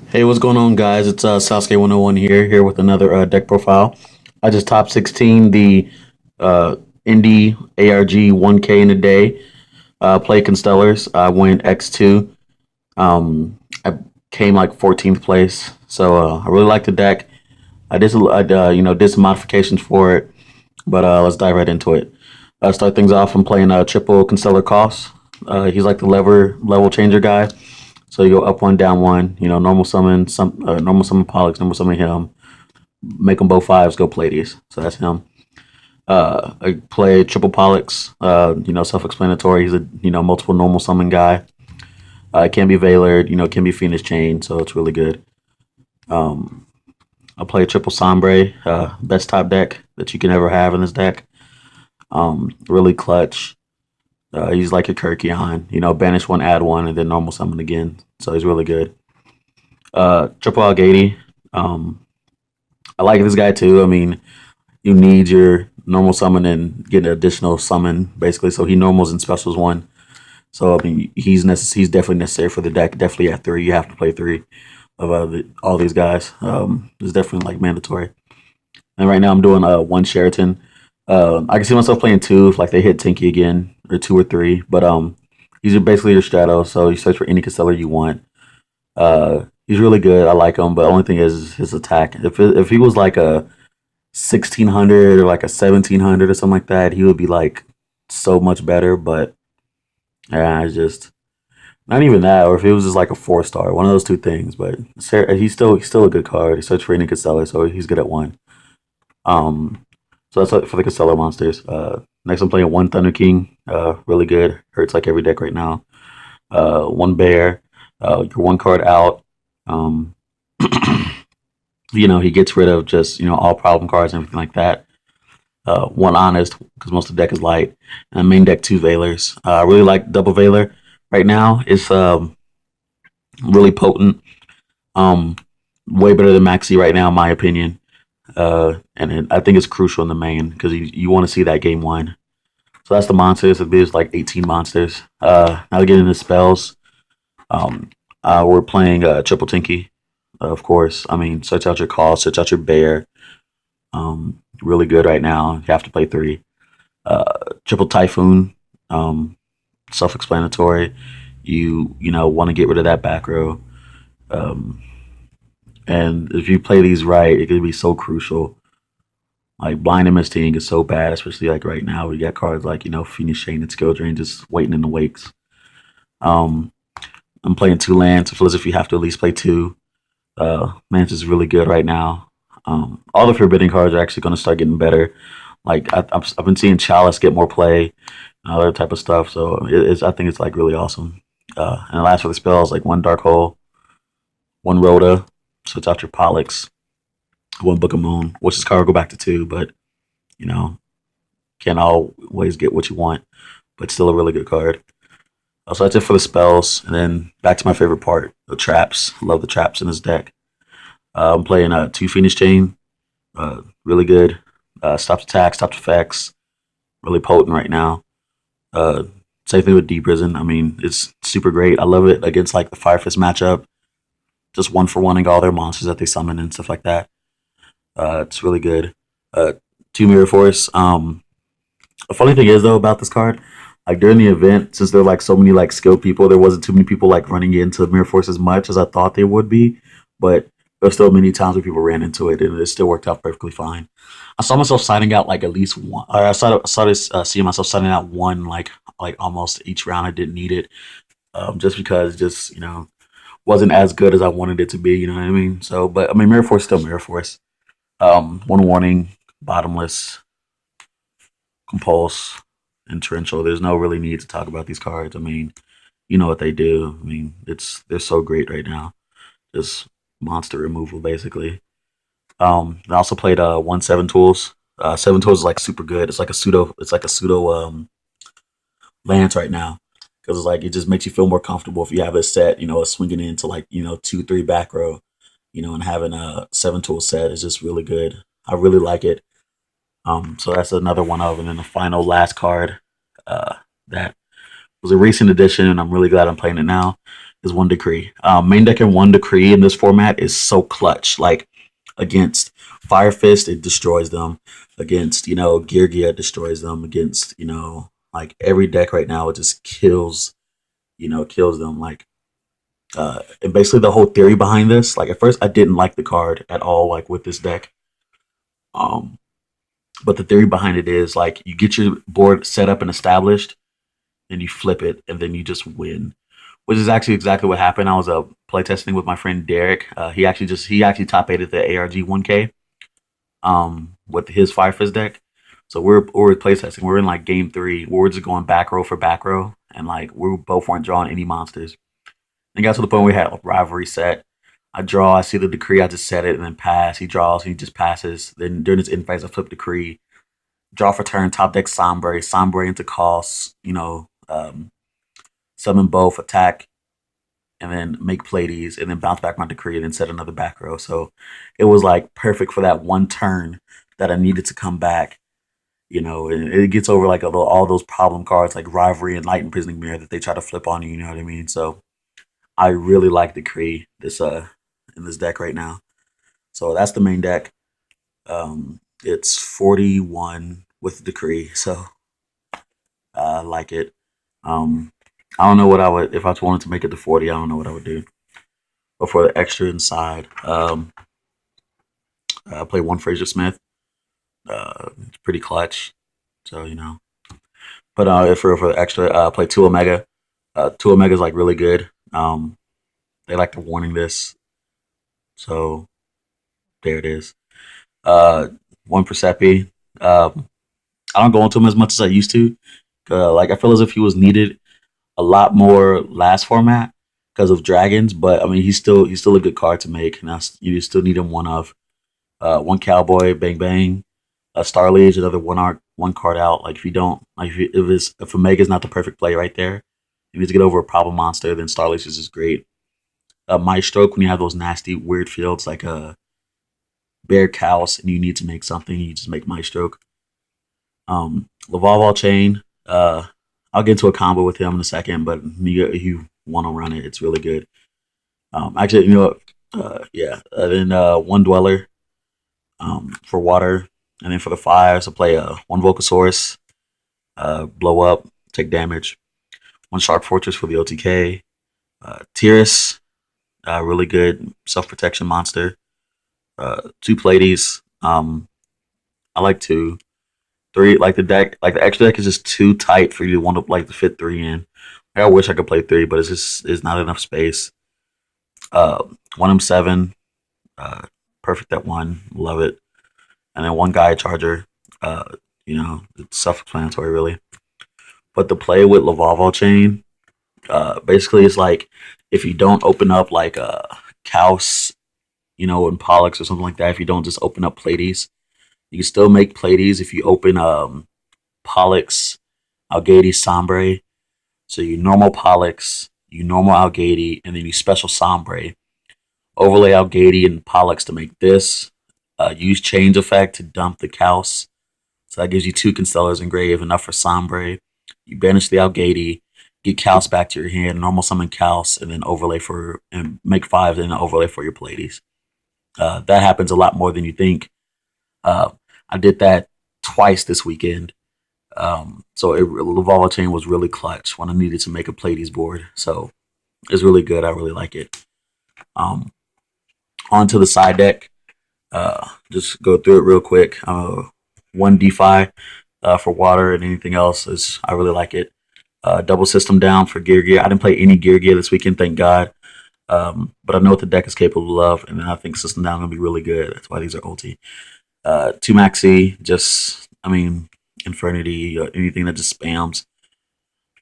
Hey, what's going on, guys? It's Sasuke 101 here with another deck profile. I just top 16 the Indy ARG 1K in a day. Play Constellars. I went X2. I came like 14th place, so I really like the deck. I did some modifications for it, but let's dive right into it. Start things off. I'm playing triple Constellar Cost. He's like the level changer guy. So you go up one, down one. Normal summon Pollux, normal summon him. Make them both fives. Go play these. So that's him. I play triple Pollux. Self-explanatory. He's a multiple normal summon guy. It can be Veilered. It can be Phoenix Chain. So it's really good. I play triple Sombre. Best top deck that you can ever have in this deck. Really clutch. He's like a Kirkion. Banish one, add one, and then normal summon again. So he's really good. Triple Algady. I like this guy too. I mean, you need your normal summon and get an additional summon, basically. So he normals and specials one. So I mean, he's definitely necessary for the deck. Definitely at three, you have to play three of all these guys. It's definitely like mandatory. And right now I'm doing one Sheraton. I can see myself playing two if like they hit Tinky again or two or three. But he's basically your strato, so you search for any Constellar you want. He's really good. I like him, but the only thing is his attack. If he was like a 1600 or like a 1700 or something like that, he would be like so much better. But yeah, it's just not even that. Or if it was just like a 4-star, one of those two things. But he's still a good card. He search for any Constellar, so he's good at one. Um, so that's it for the Constellar monsters. Next, I'm playing one Thunder King. Really good. Hurts like every deck right now. One Bear. Your one card out. Um, he gets rid of just all problem cards and everything like that. One Honest because most of the deck is light. And main deck two Veilers. I really like double Veiler right now. It's really potent. Um, Way better than Maxi right now, in my opinion. I think it's crucial in the main because you want to see that game one. So that's the monsters. It's like 18 monsters. Now to get into spells. We're playing Triple Tinky, of course. I mean, search out your call, search out your bear. Really good right now. You have to play three. Triple Typhoon, self-explanatory. You want to get rid of that back row. Um, and if you play these right, it could be so crucial. Like blind MSTing is so bad, especially like right now. We got cards like Phoenix Chain and Skill Drain just waiting in the wakes. Um, I'm playing two lands. I feel as if you have to at least play two. Lance is really good right now. All the forbidden cards are actually going to start getting better. Like I've been seeing Chalice get more play, and other type of stuff. So I think it's like really awesome. And the last for the spells like one Dark Hole, one Rhoda, so it's out your Pollux, one Book of Moon, which is card go back to two, but you know can't always get what you want, but still a really good card. So that's it for the spells, and then back to my favorite part, the traps. Love the traps in this deck. I'm playing two Phoenix Chain, really good. Stops attacks, stops effects, really potent right now. Uh, Same thing with Deep Prison. I mean, it's super great. I love it against like the Fire Fist matchup. Just one for one and all their monsters that they summon and stuff like that. It's really good. Uh, Two Mirror Force. The funny thing is though about this card, like during the event, since there are like so many like skilled people, there wasn't too many people like running into Mirror Force as much as I thought they would be. But there's still many times where people ran into it, and it still worked out perfectly fine. I saw myself signing out like at least one. Or I started seeing myself signing out one like almost each round. I didn't need it, just because just wasn't as good as I wanted it to be. You know what I mean? So, but I mean, Mirror Force still Mirror Force. One Warning, Bottomless, Compulse, and Torrential. There's no really need to talk about these cards. I mean, you know what they do. I mean, they're so great right now. Just monster removal basically. I also played one Seven Tools. Seven Tools is like super good. It's like a pseudo Lance right now because it's like it just makes you feel more comfortable if you have a set. Swinging into like 2-3 back row. And having a Seven Tool set is just really good. I really like it. So that's another one of, and then the final last card that was a recent addition, and I'm really glad I'm playing it now. is one decree. Main deck and one decree in this format is so clutch. Like against Fire Fist, it destroys them. Against Gear Gear, it destroys them. Against like every deck right now, it just kills kills them. Like and basically the whole theory behind this. Like at first, I didn't like the card at all. Like with this deck. Um, but the theory behind it is like you get your board set up and established, and you flip it, and then you just win. Which is actually exactly what happened. I was playtesting with my friend Derek. He actually top aided the ARG 1K with his Fire Fist deck. So we're playtesting. We're in like game three. We're just going back row for back row, and like we both weren't drawing any monsters. And got to the point where we had a rivalry set. I draw, I see the decree, I just set it and then pass. He draws, he just passes. Then during his end phase, I flip decree, draw for turn, top deck Sombre into cost, summon both, attack, and then make Pleiades, and then bounce back my decree, and then set another back row. So it was like perfect for that one turn that I needed to come back. And it gets over like all those problem cards like rivalry and light imprisoning mirror that they try to flip on you. You know what I mean? So I really like decree in this deck right now. So that's the main deck. It's 41 with decree, so I like it. I don't know what I would if I wanted to make it to 40. I don't know what I would do. But for the extra inside, I play one Fraser Smith. It's pretty clutch, so But for the extra, play two Omega. Two Omega is like really good. They like to warning this, so there it is. One Persepi. I don't go into him as much as I used to. Like I feel as if he was needed a lot more last format because of dragons, but I mean he's still a good card to make, and you still need him one cowboy, bang bang, a Star Liege, another one card out. Like if you don't like if Omega's not the perfect play right there, you need to get over a problem monster, then Star Liege is just great. Maestro, when you have those nasty weird fields like Bear Cows and you need to make something, you just make Maestro. Laval Chain. I'll get into a combo with him in a second, but you want to run it, it's really good. Actually, yeah. Then one Dweller for water, and then for the fires, I play one Volcasaurus, blow up, take damage. One Shark Fortress for the OTK. Tyrus, really good self protection monster. Two Pleiades. I like two. Three, like the deck, like the extra deck is just too tight for you to want to like to fit three in. Like, I wish I could play three, but it's not enough space. One M7, perfect at one, love it. And then one Gaia Charger, it's self-explanatory really. But the play with Lavalval Chain, basically it's like if you don't open up like a Kaus, and Pollux or something like that, if you don't just open up Pleiades, you can still make Pleiades if you open Pollux, Algady, Sombre. So you normal Pollux, you normal Algady, and then you special Sombre. Overlay Algady and Pollux to make this. Use Change Effect to dump the Kaus. So that gives you two Constellars engraved, enough for Sombre. You banish the Algady, get Kaus back to your hand, normal summon Kaus, and then and make five, and then overlay for your Pleiades. That happens a lot more than you think. I did that twice this weekend. So Laval Chain was really clutch when I needed to make a Pleiades board. So it's really good. I really like it. Onto the side deck. Just go through it real quick. One DeFi for water, and anything else is I really like it. Double system down for Gear Gear. I didn't play any Gear Gear this weekend, thank God. But I know what the deck is capable of, and I think system down gonna be really good. That's why these are ulti. Two Maxi, Infernity, anything that just spams.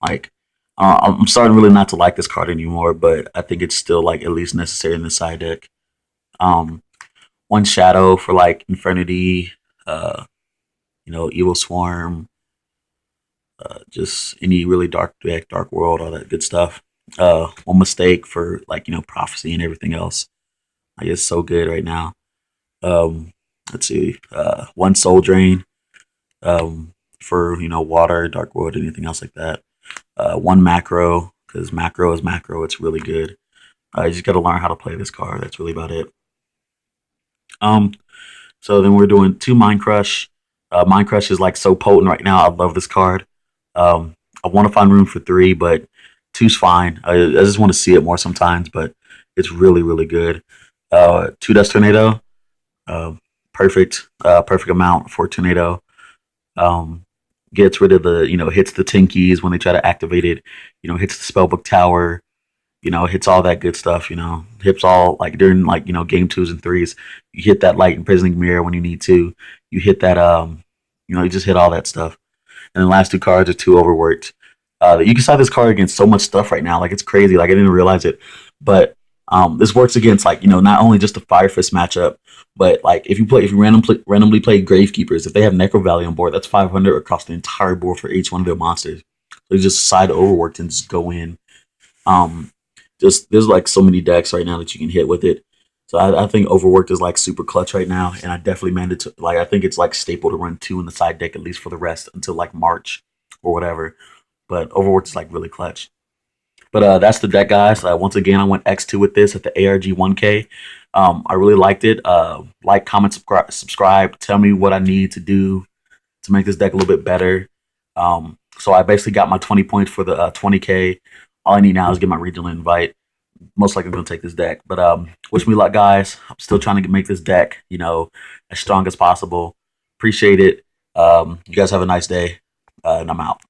Like, I'm starting really not to like this card anymore, but I think it's still like at least necessary in the side deck. One Shadow for like Infernity, Evil Swarm, just any really dark deck, Dark World, all that good stuff. One Mistake for like Prophecy and everything else. Like it's so good right now. Let's see, one Soul Drain, for water, Dark World, anything else like that. One Macro because macro is macro. It's really good. You just got to learn how to play this card. That's really about it. Um, so then we're doing two Mind Crush. Mind Crush is like so potent right now. I love this card. I want to find room for three, but two's fine. I just want to see it more sometimes, but it's really, really good. Two Dust Tornado, uh, perfect, perfect amount for Tornado. Um, Gets rid of the, hits the Tinkies when they try to activate it. Hits the Spellbook Tower. Hits all that good stuff. Hits all like during like game twos and threes. You hit that light imprisoning mirror when you need to. You hit that you just hit all that stuff. And the last two cards are too overworked. You can side this card against so much stuff right now. Like it's crazy. Like I didn't realize it, but this works against like not only just the Fire Fist matchup, but like if you randomly play Gravekeepers, if they have Necro Valley on board, that's 500 across the entire board for each one of their monsters. So you just side overworked and just go in. Um, just there's like so many decks right now that you can hit with it. So I think Overworked is like super clutch right now, and I definitely meant it to like I think it's like staple to run two in the side deck at least for the rest until like March or whatever. But Overworked is like really clutch. But that's the deck, guys. Once again, I went X2 with this at the ARG 1K. I really liked it. Like, comment, subscribe. Tell me what I need to do to make this deck a little bit better. So I basically got my 20 points for the 20K. All I need now is get my regional invite. Most likely going to take this deck. But wish me luck, guys. I'm still trying to make this deck, as strong as possible. Appreciate it. You guys have a nice day, and I'm out.